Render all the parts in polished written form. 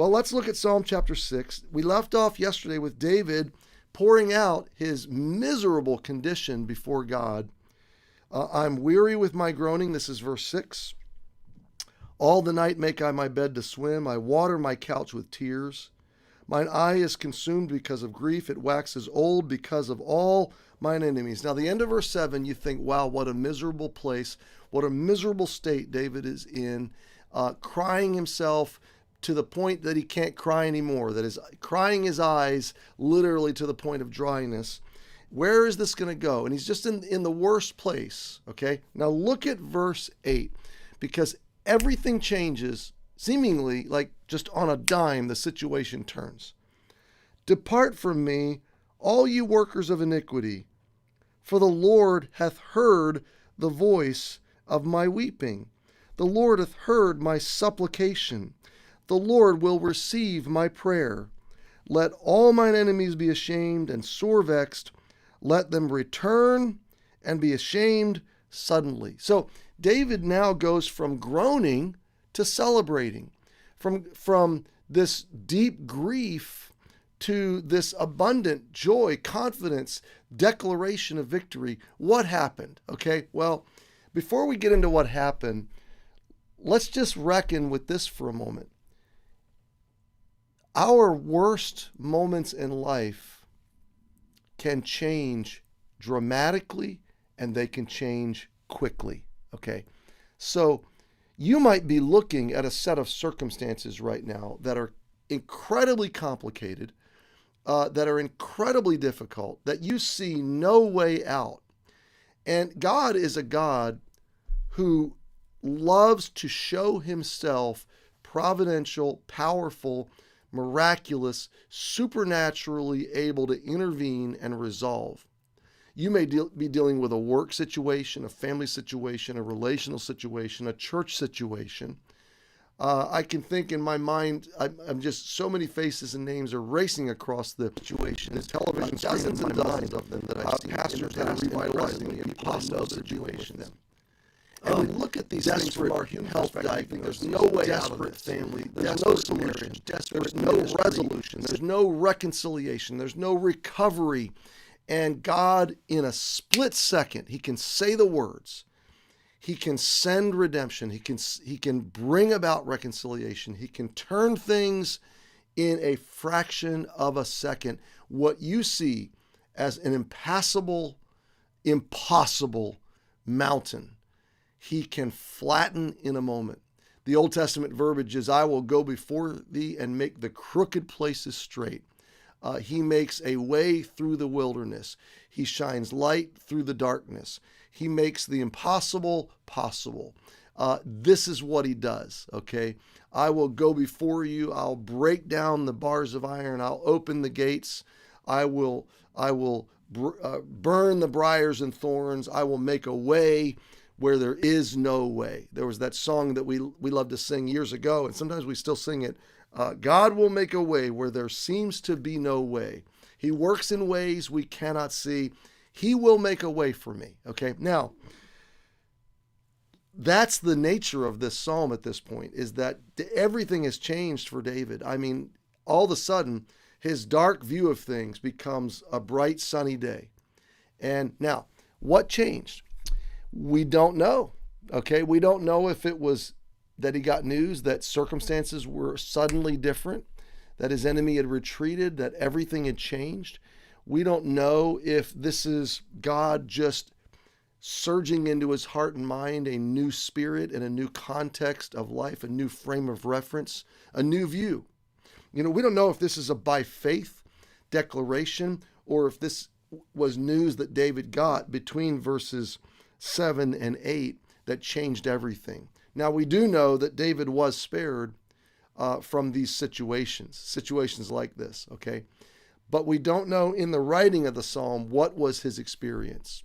Well, let's look at Psalm chapter 6. We left off yesterday with David pouring out his miserable condition before God. I'm weary with my groaning. This is verse 6. All the night make I my bed to swim. I water my couch with tears. Mine eye is consumed because of grief. It waxes old because of all mine enemies. Now, the end of verse 7, you think, wow, what a miserable place, what a miserable state David is in, crying himself to the point that he can't cry anymore, that is crying his eyes literally to the point of dryness. Where is this going to go? And he's just in the worst place, okay? Now, look at verse 8, because everything changes seemingly like just on a dime, the situation turns. Depart from me, all you workers of iniquity, for the Lord hath heard the voice of my weeping. The Lord hath heard my supplication. The Lord will receive my prayer. Let all mine enemies be ashamed and sore vexed. Let them return and be ashamed suddenly. So David now goes from groaning to celebrating, from this deep grief to this abundant joy, confidence, declaration of victory. What happened? Okay, well, before we get into what happened, let's just reckon with this for a moment. Our worst moments in life can change dramatically, and they can change quickly, okay? So you might be looking at a set of circumstances right now that are incredibly complicated, that are incredibly difficult, that you see no way out. And God is a God who loves to show himself providential, powerful, miraculous, supernaturally able to intervene and resolve. You may be dealing with a work situation, a family situation, a relational situation, a church situation. I can think in my mind, I'm just so many faces and names are racing across the situation. There's television dozens and dozens of them that I've seen. Pastors that are revitalizing the impossible situations. And we look at these things from our human perspective. There's no way out of this family. There's no solution. There's no resolution. There's no reconciliation. There's no recovery. And God, in a split second, he can say the words. He can send redemption. He can bring about reconciliation. He can turn things in a fraction of a second. What you see as an impassable, impossible mountain, he can flatten in a moment. The Old Testament verbiage is, I will go before thee and make the crooked places straight. He makes a way through the wilderness. He shines light through the darkness. He makes the impossible possible. This is what he does, okay? I will go before you. I'll break down the bars of iron. I'll open the gates. I will burn the briars and thorns. I will make a way where there is no way. There was that song that we loved to sing years ago, and sometimes we still sing it. God will make a way where there seems to be no way. He works in ways we cannot see. He will make a way for me. Okay, now, that's the nature of this psalm at this point, is that everything has changed for David. I mean, all of a sudden, his dark view of things becomes a bright, sunny day. And now, what changed? We don't know. Okay, we don't know if it was that he got news that circumstances were suddenly different, that his enemy had retreated, that everything had changed. We don't know if this is God just surging into his heart and mind a new spirit and a new context of life, a new frame of reference, a new view. You know, we don't know if this is a by faith declaration or if this was news that David got between verses 7 and 8 that changed everything. Now, we do know that David was spared from these situations like this, okay? But we don't know in the writing of the psalm what was his experience.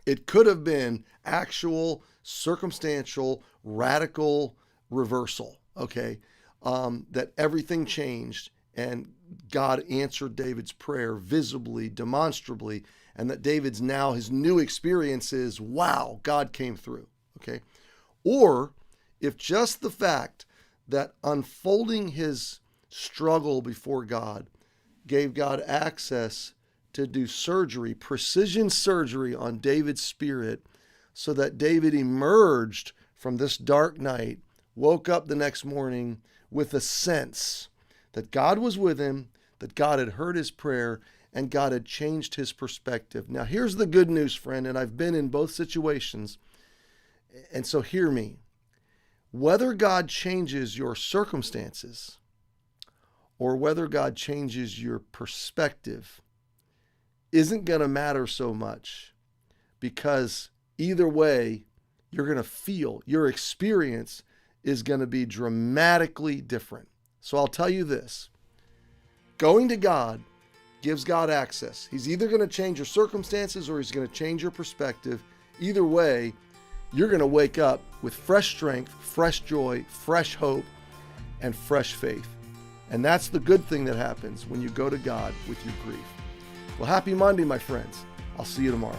It could have been actual, circumstantial, radical reversal, okay? That everything changed and God answered David's prayer visibly, demonstrably, and that David's now, his new experience is, wow, God came through, okay? Or if just the fact that unfolding his struggle before God gave God access to do surgery, precision surgery on David's spirit, so that David emerged from this dark night, woke up the next morning with a sense that God was with him, that God had heard his prayer, and God had changed his perspective. Now, here's the good news, friend, and I've been in both situations, and so hear me. Whether God changes your circumstances or whether God changes your perspective isn't going to matter so much, because either way, you're going to feel, your experience is going to be dramatically different. So I'll tell you this, going to God gives God access. He's either going to change your circumstances or he's going to change your perspective. Either way, you're going to wake up with fresh strength, fresh joy, fresh hope, and fresh faith. And that's the good thing that happens when you go to God with your grief. Well, happy Monday, my friends. I'll see you tomorrow.